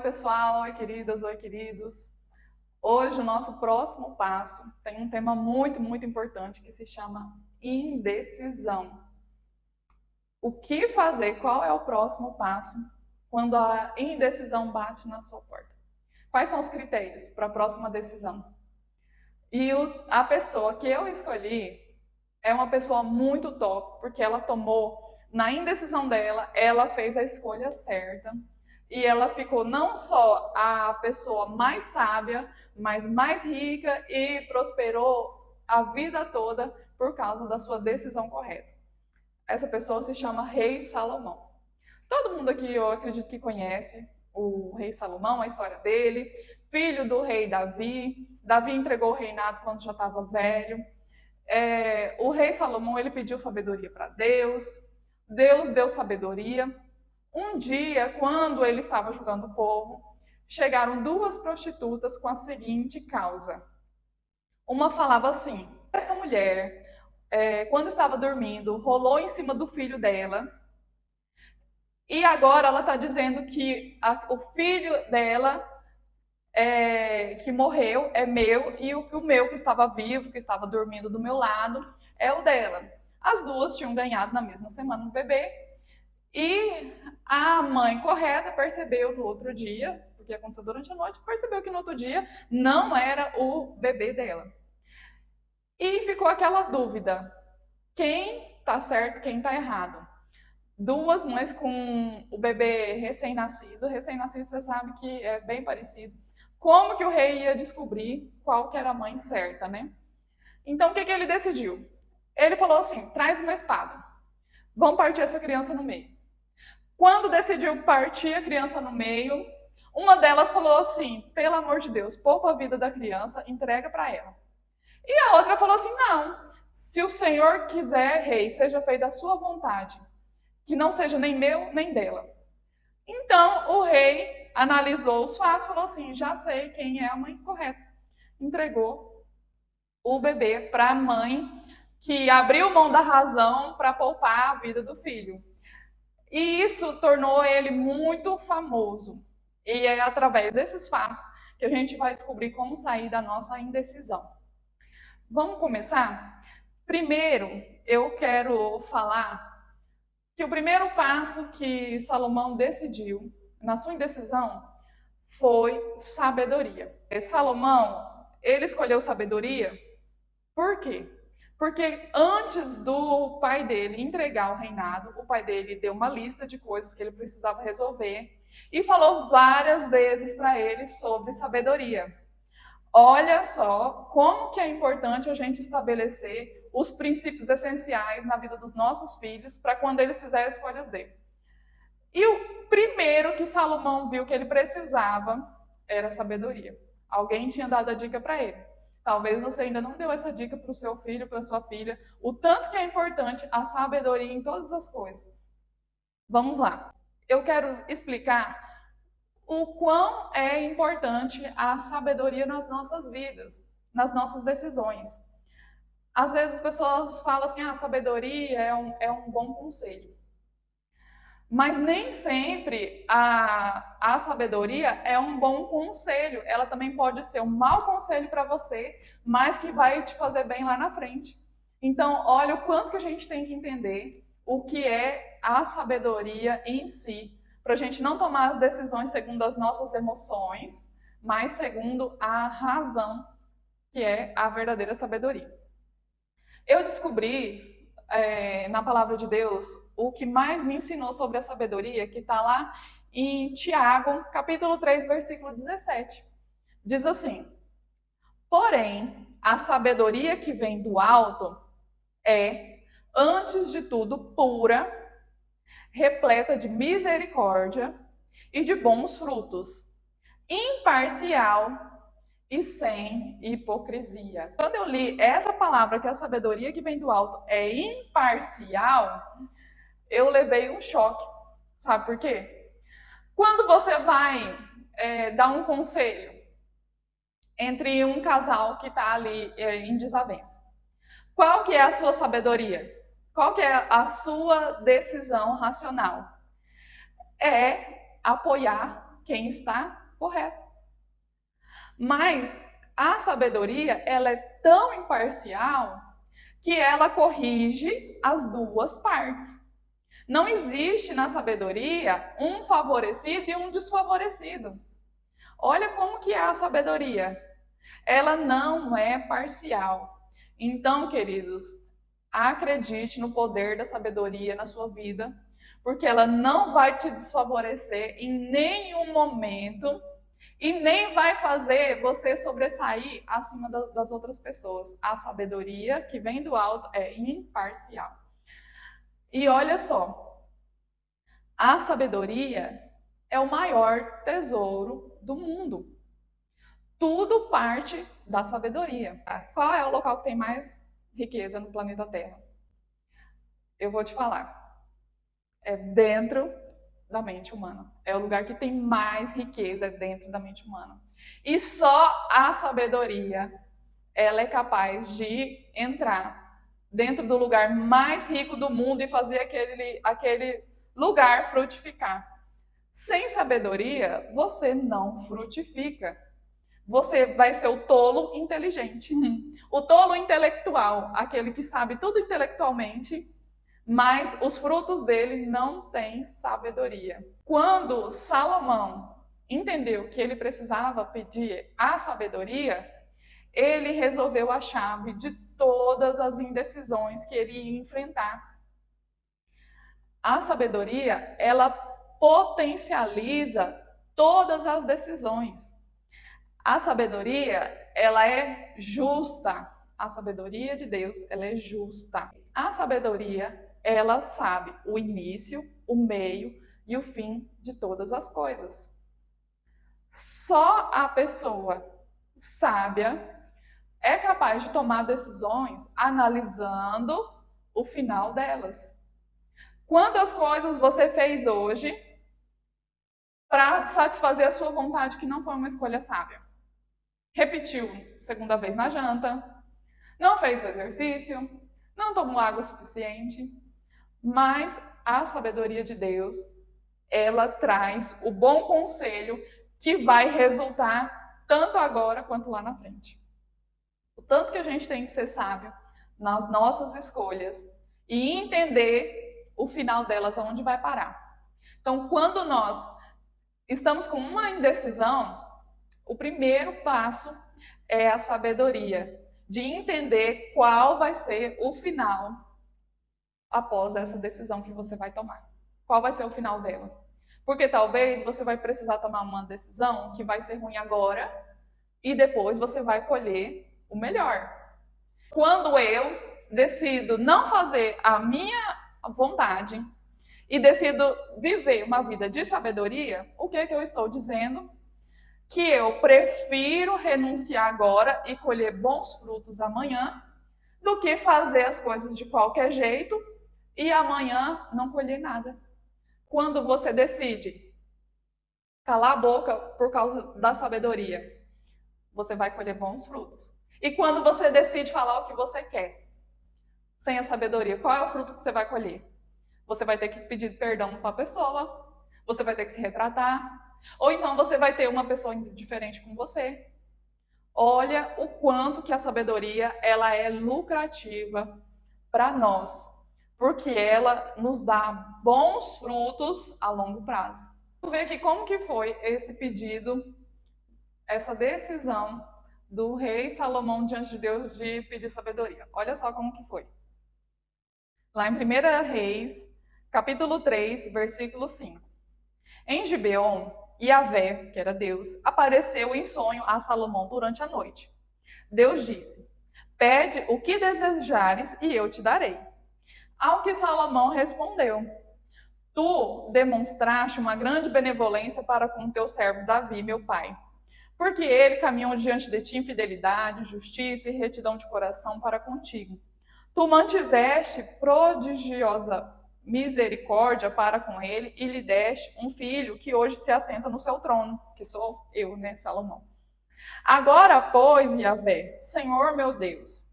pessoal, oi queridas, oi queridos. Hoje o nosso próximo passo tem um tema muito importante que se chama indecisão. O que fazer? Qual é o próximo passo quando a indecisão bate na sua porta? Quais são os critérios para a próxima decisão? E a pessoa que eu escolhi é uma pessoa muito top, porque ela tomou, na indecisão dela, ela fez a escolha certa. E ela ficou não só a pessoa mais sábia, mas mais rica e prosperou a vida toda por causa da sua decisão correta. Essa pessoa se chama Rei Salomão. Todo mundo aqui, eu acredito que conhece o Rei Salomão, a história dele, filho do rei Davi. Davi entregou o reinado quando já estava velho. O Rei Salomão, ele pediu sabedoria para Deus. Deus deu sabedoria. Um dia, quando ele estava julgando o povo, chegaram duas prostitutas com a seguinte causa. Uma falava assim: essa mulher, quando estava dormindo, rolou em cima do filho dela, e agora ela está dizendo que o filho dela, que morreu, é meu, e o meu que estava vivo, que estava dormindo do meu lado, é o dela. As duas tinham ganhado na mesma semana um bebê, e a mãe correta percebeu no outro dia, porque aconteceu durante a noite, percebeu que no outro dia não era o bebê dela. E ficou aquela dúvida: quem está certo, quem está errado? Duas mães com o bebê recém-nascido você sabe que é bem parecido. Como que o rei ia descobrir qual que era a mãe certa, né? Então o que ele decidiu? Ele falou assim: traz uma espada, vamos partir essa criança no meio. Quando decidiu partir a criança no meio, uma delas falou assim: pelo amor de Deus, poupa a vida da criança, entrega para ela. E a outra falou assim: não, se o Senhor quiser, rei, seja feita a sua vontade, que não seja nem meu nem dela. Então o rei analisou os fatos e falou assim: já sei quem é a mãe correta. Entregou o bebê para a mãe, que abriu mão da razão para poupar a vida do filho. E isso tornou ele muito famoso. E é através desses fatos que a gente vai descobrir como sair da nossa indecisão. Vamos começar? Primeiro, eu quero falar que o primeiro passo que Salomão decidiu na sua indecisão foi sabedoria. Salomão, ele escolheu sabedoria por quê? Porque antes do pai dele entregar o reinado, o pai dele deu uma lista de coisas que ele precisava resolver e falou várias vezes para ele sobre sabedoria. Olha só como que é importante a gente estabelecer os princípios essenciais na vida dos nossos filhos para quando eles fizerem as escolhas dele. E o primeiro que Salomão viu que ele precisava era sabedoria. Alguém tinha dado a dica para ele. Talvez você ainda não deu essa dica para o seu filho, para a sua filha, o tanto que é importante a sabedoria em todas as coisas. Vamos lá. Eu quero explicar o quão é importante a sabedoria nas nossas vidas, nas nossas decisões. Às vezes as pessoas falam assim: a sabedoria é um bom conselho. Mas nem sempre a sabedoria é um bom conselho. Ela também pode ser um mau conselho para você, mas que vai te fazer bem lá na frente. Então, olha o quanto que a gente tem que entender o que é a sabedoria em si, para a gente não tomar as decisões segundo as nossas emoções, mas segundo a razão, que é a verdadeira sabedoria. Eu descobri na palavra de Deus o que mais me ensinou sobre a sabedoria, que está lá em Tiago, capítulo 3, versículo 17. Diz assim: porém, a sabedoria que vem do alto é, antes de tudo, pura, repleta de misericórdia e de bons frutos, imparcial e sem hipocrisia. Quando eu li essa palavra, que a sabedoria que vem do alto é imparcial, eu levei um choque. Sabe por quê? Quando você vai dar um conselho entre um casal que está ali em desavença, qual que é a sua sabedoria? Qual que é a sua decisão racional? É apoiar quem está correto. Mas a sabedoria, ela é tão imparcial que ela corrige as duas partes. Não existe na sabedoria um favorecido e um desfavorecido. Olha como que é a sabedoria. Ela não é parcial. Então, queridos, acredite no poder da sabedoria na sua vida, porque ela não vai te desfavorecer em nenhum momento e nem vai fazer você sobressair acima das outras pessoas. A sabedoria que vem do alto é imparcial. E olha só, a sabedoria é o maior tesouro do mundo. Tudo parte da sabedoria. Qual é o local que tem mais riqueza no planeta Terra? Eu vou te falar. É dentro da mente humana. É o lugar que tem mais riqueza dentro da mente humana. E só a sabedoria, ela é capaz de entrar dentro do lugar mais rico do mundo e fazer aquele lugar frutificar. Sem sabedoria, você não frutifica. Você vai ser o tolo inteligente. O tolo intelectual, aquele que sabe tudo intelectualmente, mas os frutos dele não têm sabedoria. Quando Salomão entendeu que ele precisava pedir a sabedoria, ele resolveu a chave de todas as indecisões que ele ia enfrentar. A sabedoria, ela potencializa todas as decisões. A sabedoria, ela é justa. A sabedoria de Deus, ela é justa. A sabedoria, ela sabe o início, o meio e o fim de todas as coisas. Só a pessoa sábia é capaz de tomar decisões analisando o final delas. Quantas coisas você fez hoje para satisfazer a sua vontade que não foi uma escolha sábia? Repetiu segunda vez na janta, não fez o exercício, não tomou água o suficiente, mas a sabedoria de Deus, ela traz o bom conselho que vai resultar tanto agora quanto lá na frente. O tanto que a gente tem que ser sábio nas nossas escolhas e entender o final delas, aonde vai parar. Então, quando nós estamos com uma indecisão, o primeiro passo é a sabedoria, de entender qual vai ser o final após essa decisão que você vai tomar. Qual vai ser o final dela? Porque talvez você vai precisar tomar uma decisão que vai ser ruim agora e depois você vai colher o melhor. Quando eu decido não fazer a minha vontade e decido viver uma vida de sabedoria, o que eu estou dizendo? Que eu prefiro renunciar agora e colher bons frutos amanhã do que fazer as coisas de qualquer jeito e amanhã não colher nada. Quando você decide calar a boca por causa da sabedoria, você vai colher bons frutos. E quando você decide falar o que você quer, sem a sabedoria, qual é o fruto que você vai colher? Você vai ter que pedir perdão para a pessoa, você vai ter que se retratar, ou então você vai ter uma pessoa diferente com você. Olha o quanto que a sabedoria ela é lucrativa para nós, porque ela nos dá bons frutos a longo prazo. Vamos ver aqui como que foi esse pedido, essa decisão do rei Salomão diante de Deus de pedir sabedoria. Olha só como que foi. Lá em 1 Reis, capítulo 3, versículo 5. Em Gibeon, Yahvé, que era Deus, apareceu em sonho a Salomão durante a noite. Deus disse: pede o que desejares e eu te darei. Ao que Salomão respondeu: tu demonstraste uma grande benevolência para com teu servo Davi, meu pai, porque ele caminhou diante de ti em fidelidade, justiça e retidão de coração para contigo. Tu mantiveste prodigiosa misericórdia para com ele e lhe deste um filho que hoje se assenta no seu trono, que sou eu, né, Salomão. Agora, pois, Yahvé, Senhor meu Deus,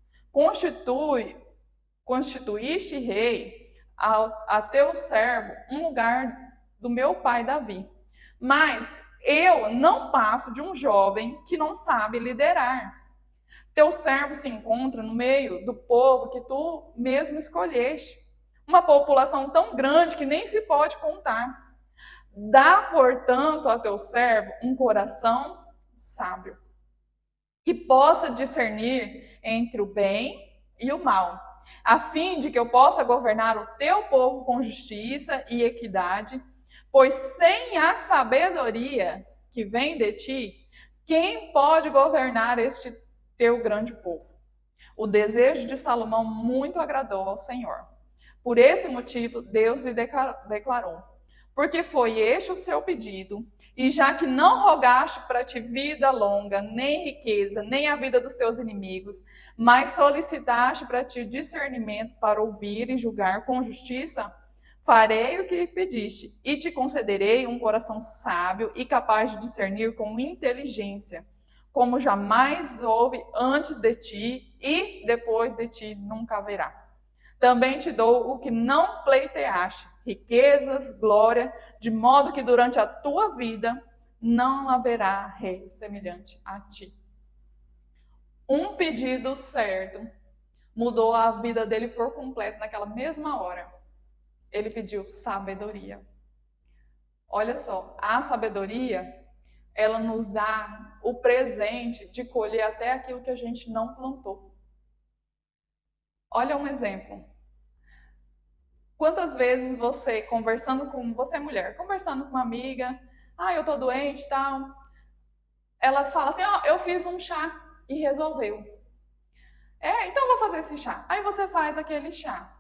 constituíste rei a teu servo um lugar do meu pai Davi. Mas eu não passo de um jovem que não sabe liderar. Teu servo se encontra no meio do povo que tu mesmo escolheste, uma população tão grande que nem se pode contar. Dá, portanto, a teu servo um coração sábio, que possa discernir entre o bem e o mal, a fim de que eu possa governar o teu povo com justiça e equidade, pois sem a sabedoria que vem de ti, quem pode governar este teu grande povo? O desejo de Salomão muito agradou ao Senhor. Por esse motivo, Deus lhe declarou: porque foi este o seu pedido, e já que não rogaste para ti vida longa, nem riqueza, nem a vida dos teus inimigos, mas solicitaste para ti discernimento para ouvir e julgar com justiça, farei o que pediste, e te concederei um coração sábio e capaz de discernir com inteligência, como jamais houve antes de ti e depois de ti nunca haverá. Também te dou o que não pleiteaste, riquezas, glória, de modo que durante a tua vida não haverá rei semelhante a ti. Um pedido certo mudou a vida dele por completo naquela mesma hora. Ele pediu sabedoria. Olha só, a sabedoria, ela nos dá o presente de colher até aquilo que a gente não plantou. Olha um exemplo. Quantas vezes você, você é mulher, conversando com uma amiga, eu tô doente e tal, ela fala assim, eu fiz um chá e resolveu. Então eu vou fazer esse chá. Aí você faz aquele chá.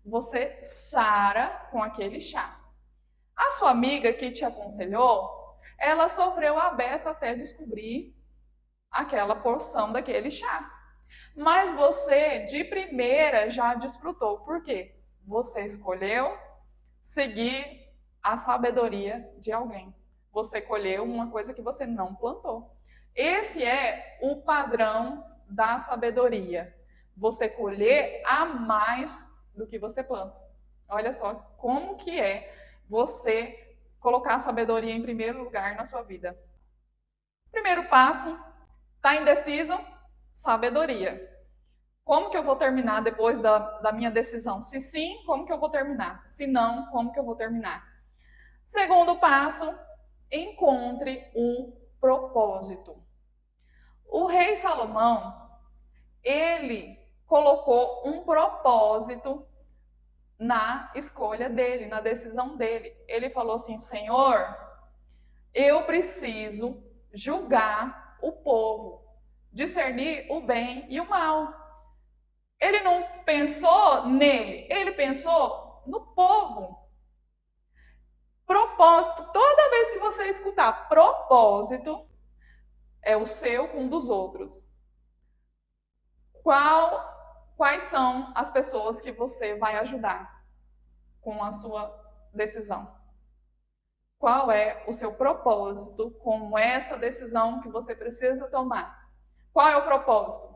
Você sara com aquele chá. A sua amiga que te aconselhou, ela sofreu a beça até descobrir aquela porção daquele chá. Mas você, de primeira, já desfrutou. Por quê? Você escolheu seguir a sabedoria de alguém. Você colheu uma coisa que você não plantou. Esse é o padrão da sabedoria. Você colher a mais do que você planta. Olha só como que é você colocar a sabedoria em primeiro lugar na sua vida. Primeiro passo, está indeciso? Sabedoria. Como que eu vou terminar depois da minha decisão? Se sim, como que eu vou terminar? Se não, como que eu vou terminar? Segundo passo, encontre o propósito. O rei Salomão, ele colocou um propósito na escolha dele, na decisão dele. Ele falou assim, Senhor, eu preciso julgar o povo, discernir o bem e o mal. Ele não pensou nele, ele pensou no povo. Propósito, toda vez que você escutar propósito, é o seu com um dos outros. Quais são as pessoas que você vai ajudar com a sua decisão? Qual é o seu propósito com essa decisão que você precisa tomar? Qual é o propósito?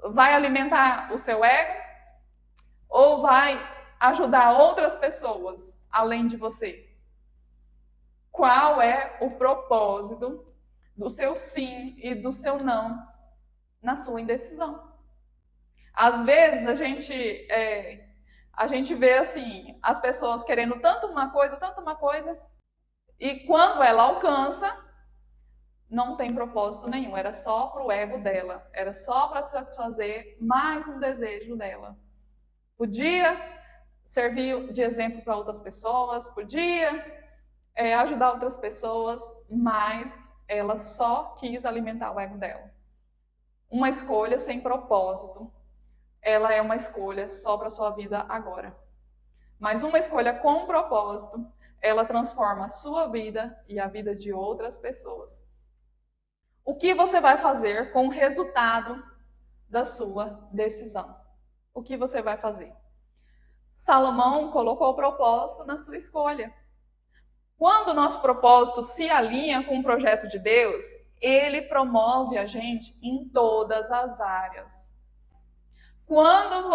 Vai alimentar o seu ego? Ou vai ajudar outras pessoas além de você? Qual é o propósito do seu sim e do seu não na sua indecisão? Às vezes a gente vê assim, as pessoas querendo tanto uma coisa, e quando ela alcança, não tem propósito nenhum, era só para o ego dela, era só para satisfazer mais um desejo dela. Podia servir de exemplo para outras pessoas, podia ajudar outras pessoas, mas ela só quis alimentar o ego dela. Uma escolha sem propósito, ela é uma escolha só para a sua vida agora. Mas uma escolha com propósito, ela transforma a sua vida e a vida de outras pessoas. O que você vai fazer com o resultado da sua decisão? O que você vai fazer? Salomão colocou o propósito na sua escolha. Quando o nosso propósito se alinha com o projeto de Deus, ele promove a gente em todas as áreas. Quando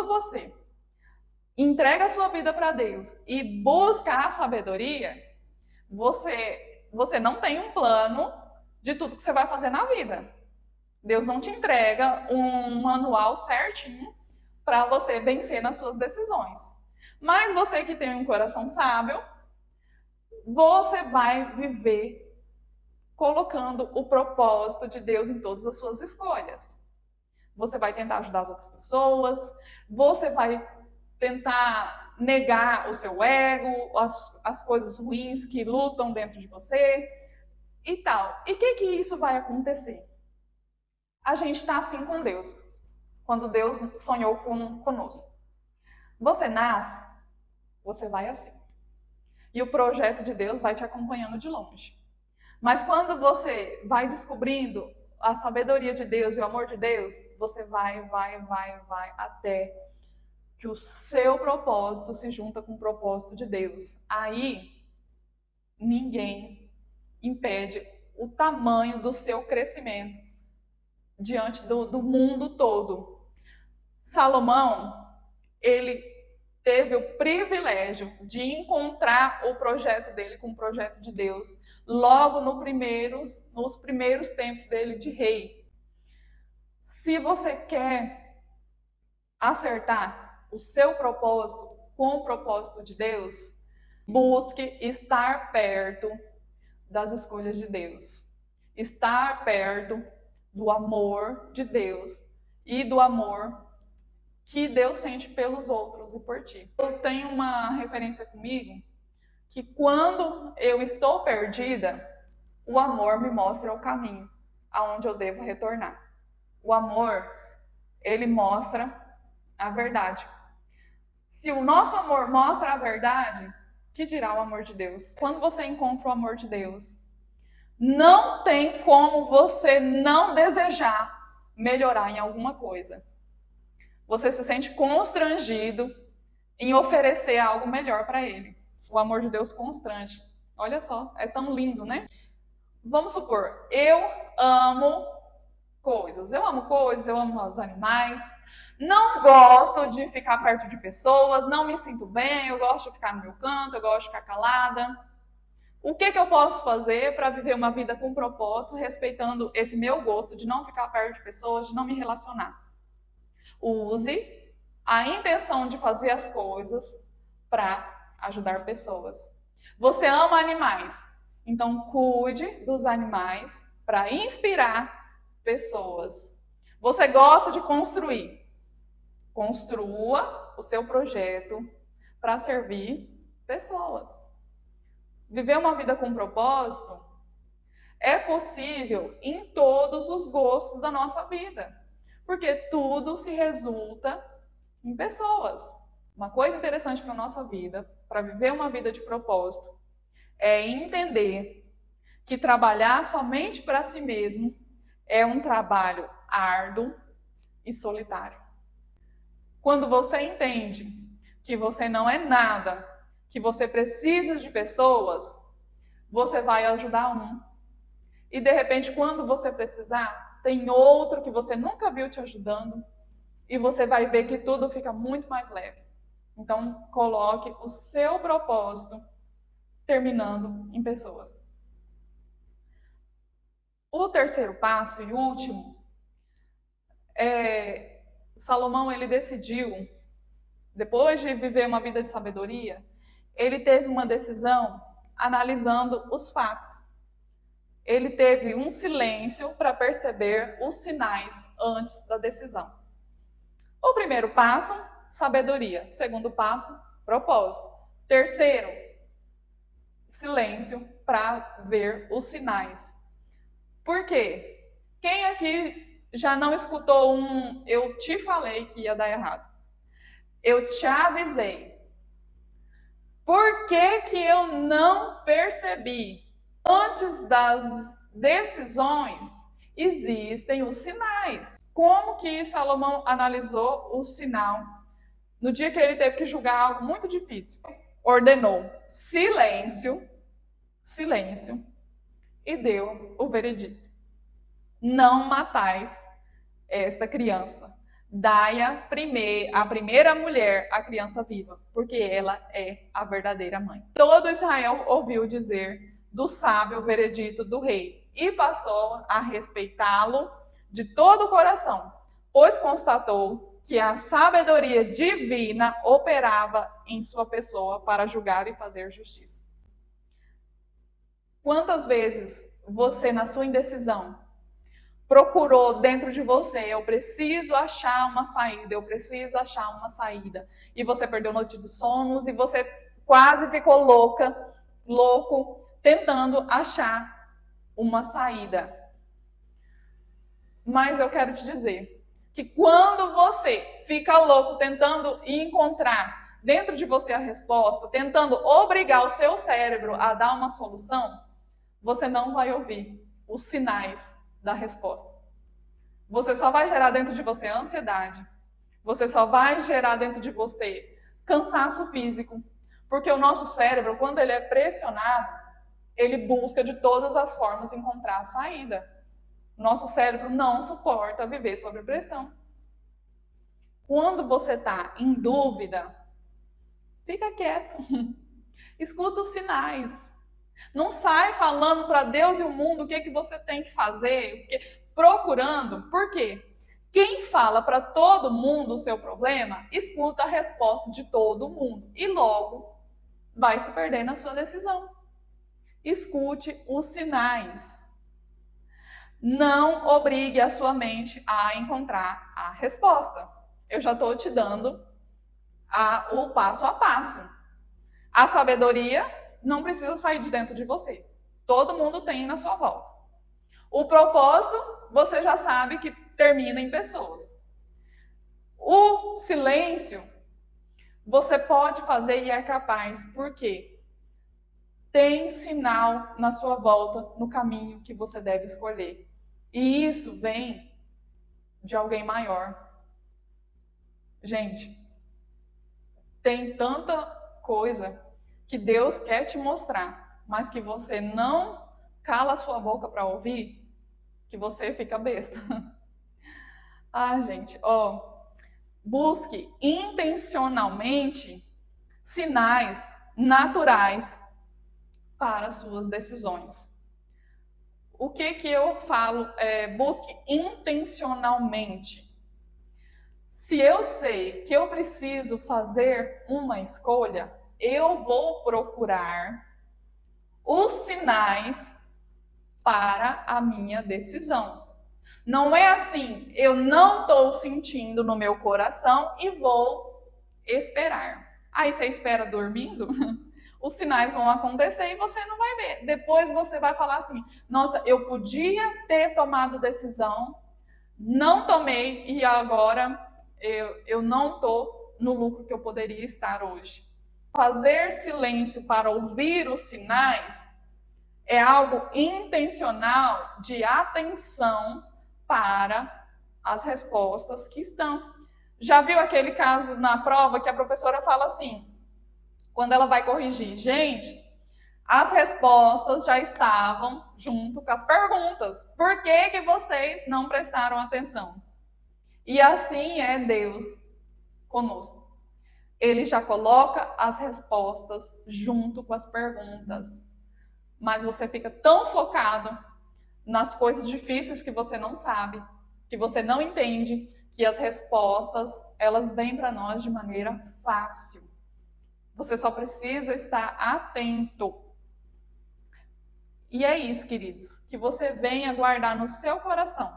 você entrega a sua vida para Deus e busca a sabedoria, Você não tem um plano de tudo que você vai fazer na vida. Deus não te entrega um manual certinho para você vencer nas suas decisões. Mas você que tem um coração sábio, você vai viver colocando o propósito de Deus em todas as suas escolhas. Você vai tentar ajudar as outras pessoas, você vai tentar negar o seu ego, as coisas ruins que lutam dentro de você e tal. E o que isso vai acontecer? A gente está assim com Deus, quando Deus sonhou conosco. Você nasce, você vai assim. E o projeto de Deus vai te acompanhando de longe. Mas quando você vai descobrindo a sabedoria de Deus e o amor de Deus, você vai até que o seu propósito se junta com o propósito de Deus. Aí, ninguém impede o tamanho do seu crescimento diante do mundo todo. Salomão, ele teve o privilégio de encontrar o projeto dele com o projeto de Deus logo nos primeiros tempos dele de rei. Se você quer acertar o seu propósito com o propósito de Deus, busque estar perto das escolhas de Deus. Estar perto do amor de Deus e do amor que Deus sente pelos outros e por ti. Eu tenho uma referência comigo que quando eu estou perdida, o amor me mostra o caminho aonde eu devo retornar. O amor, ele mostra a verdade. Se o nosso amor mostra a verdade, que dirá o amor de Deus? Quando você encontra o amor de Deus, não tem como você não desejar melhorar em alguma coisa. Você se sente constrangido em oferecer algo melhor para ele. O amor de Deus constrange. Olha só, é tão lindo, né? Vamos supor, eu amo coisas, eu amo os animais, não gosto de ficar perto de pessoas, não me sinto bem, eu gosto de ficar no meu canto, eu gosto de ficar calada. O que eu posso fazer para viver uma vida com propósito, respeitando esse meu gosto de não ficar perto de pessoas, de não me relacionar? Use a intenção de fazer as coisas para ajudar pessoas. Você ama animais, então cuide dos animais para inspirar pessoas. Você gosta de construir, construa o seu projeto para servir pessoas. Viver uma vida com propósito é possível em todos os gostos da nossa vida, porque tudo se resulta em pessoas. Uma coisa interessante para a nossa vida, para viver uma vida de propósito, é entender que trabalhar somente para si mesmo é um trabalho árduo e solitário. Quando você entende que você não é nada, que você precisa de pessoas, você vai ajudar um. E de repente, quando você precisar, tem outro que você nunca viu te ajudando e você vai ver que tudo fica muito mais leve. Então, coloque o seu propósito terminando em pessoas. O terceiro passo e último, Salomão ele decidiu, depois de viver uma vida de sabedoria, ele teve uma decisão analisando os fatos. Ele teve um silêncio para perceber os sinais antes da decisão. O primeiro passo, sabedoria. Segundo passo, propósito. Terceiro, silêncio para ver os sinais. Por quê? Quem aqui já não escutou eu te falei que ia dar errado? Eu te avisei. Por que eu não percebi? Antes das decisões, existem os sinais. Como que Salomão analisou o sinal? No dia que ele teve que julgar algo muito difícil, ordenou silêncio, silêncio, e deu o veredito. Não matais esta criança. Dai a primeira mulher a criança viva, porque ela é a verdadeira mãe. Todo Israel ouviu dizer do sábio veredito do rei e passou a respeitá-lo de todo o coração, pois constatou que a sabedoria divina operava em sua pessoa para julgar e fazer justiça. Quantas vezes você, na sua indecisão, procurou dentro de você, eu preciso achar uma saída, e você perdeu noite de sonos, e você quase ficou louco, tentando achar uma saída. Mas eu quero te dizer que quando você fica louco tentando encontrar dentro de você a resposta, tentando obrigar o seu cérebro a dar uma solução, você não vai ouvir os sinais da resposta. Você só vai gerar dentro de você ansiedade. Você só vai gerar dentro de você cansaço físico. Porque o nosso cérebro, quando ele é pressionado, ele busca de todas as formas encontrar a saída. Nosso cérebro não suporta viver sob pressão. Quando você está em dúvida, fica quieto. Escuta os sinais. Não sai falando para Deus e o mundo o que você tem que fazer, procurando. Por quê? Quem fala para todo mundo o seu problema, escuta a resposta de todo mundo e logo vai se perder na sua decisão. Escute os sinais. Não obrigue a sua mente a encontrar a resposta. Eu já estou te dando o passo a passo. A sabedoria não precisa sair de dentro de você. Todo mundo tem na sua volta. O propósito, você já sabe que termina em pessoas. O silêncio, você pode fazer e é capaz. Por quê? Tem sinal na sua volta, no caminho que você deve escolher. E isso vem de alguém maior. Gente, tem tanta coisa que Deus quer te mostrar, mas que você não cala a sua boca para ouvir, que você fica besta. Gente, busque intencionalmente sinais naturais para as suas decisões. O que eu falo? Busque intencionalmente. Se eu sei que eu preciso fazer uma escolha, eu vou procurar os sinais para a minha decisão. Não é assim, eu não estou sentindo no meu coração e vou esperar. Aí você espera dormindo, os sinais vão acontecer e você não vai ver. Depois você vai falar assim, nossa, eu podia ter tomado decisão, não tomei e agora eu não estou no lucro que eu poderia estar hoje. Fazer silêncio para ouvir os sinais é algo intencional de atenção para as respostas que estão. Já viu aquele caso na prova que a professora fala assim, quando ela vai corrigir, gente, as respostas já estavam junto com as perguntas. Por que vocês não prestaram atenção? E assim é Deus conosco. Ele já coloca as respostas junto com as perguntas. Mas você fica tão focado nas coisas difíceis que você não sabe, que você não entende, que as respostas, elas vêm para nós de maneira fácil. Você só precisa estar atento. E é isso, queridos, que você venha guardar no seu coração,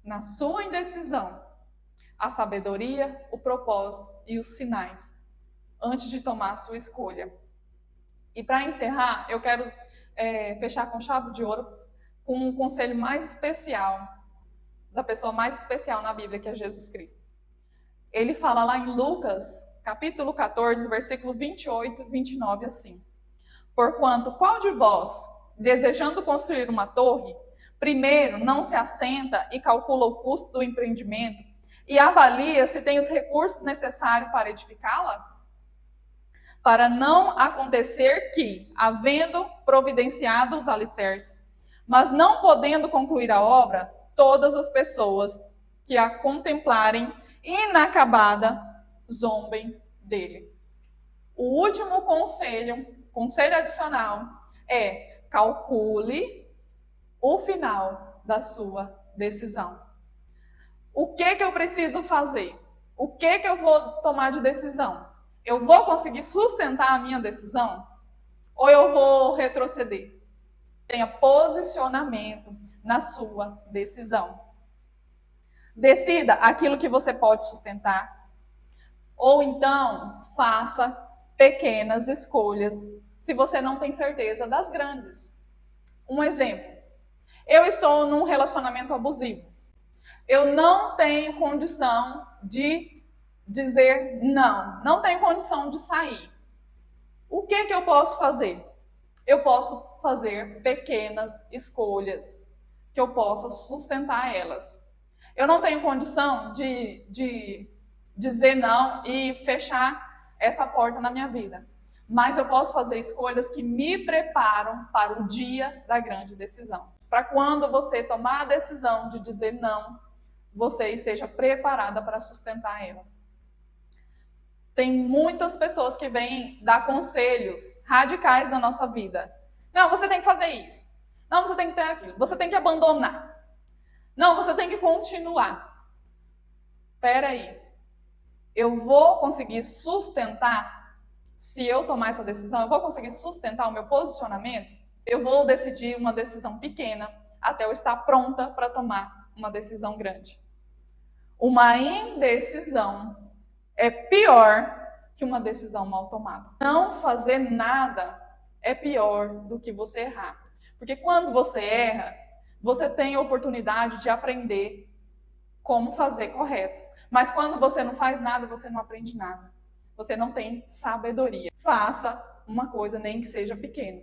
na sua indecisão, a sabedoria, o propósito e os sinais, antes de tomar a sua escolha. E para encerrar, eu quero fechar com chave de ouro com um conselho mais especial, da pessoa mais especial na Bíblia, que é Jesus Cristo. Ele fala lá em Lucas, capítulo 14, versículo 28 e 29, assim. Porquanto, qual de vós, desejando construir uma torre, primeiro não se assenta e calcula o custo do empreendimento e avalia se tem os recursos necessários para edificá-la? Para não acontecer que, havendo providenciado os alicerces, mas não podendo concluir a obra, todas as pessoas que a contemplarem inacabada, zombem dele. O último conselho adicional, é calcule o final da sua decisão. O que eu preciso fazer? O que eu vou tomar de decisão? Eu vou conseguir sustentar a minha decisão? Ou eu vou retroceder? Tenha posicionamento na sua decisão. Decida aquilo que você pode sustentar. Ou então, faça pequenas escolhas se você não tem certeza das grandes. Um exemplo. Eu estou num relacionamento abusivo. Eu não tenho condição de dizer não. Não tenho condição de sair. O que eu posso fazer? Eu posso fazer pequenas escolhas que eu possa sustentar elas. Eu não tenho condição de dizer não e fechar essa porta na minha vida. Mas eu posso fazer escolhas que me preparam para o dia da grande decisão. Para quando você tomar a decisão de dizer não, você esteja preparada para sustentar ela. Tem muitas pessoas que vêm dar conselhos radicais na nossa vida. Não, você tem que fazer isso. Não, você tem que ter aquilo. Você tem que abandonar. Não, você tem que continuar. Espera aí. Eu vou conseguir sustentar, se eu tomar essa decisão, eu vou conseguir sustentar o meu posicionamento? Eu vou decidir uma decisão pequena até eu estar pronta para tomar uma decisão grande. Uma indecisão é pior que uma decisão mal tomada. Não fazer nada é pior do que você errar. Porque quando você erra, você tem a oportunidade de aprender como fazer correto. Mas quando você não faz nada, você não aprende nada. Você não tem sabedoria. Faça uma coisa, nem que seja pequena.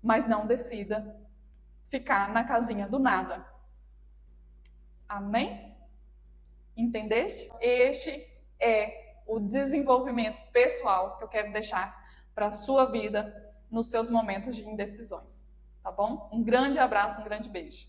Mas não decida ficar na casinha do nada. Amém? Entendeste? Este é o desenvolvimento pessoal que eu quero deixar para a sua vida nos seus momentos de indecisões. Tá bom? Um grande abraço, um grande beijo.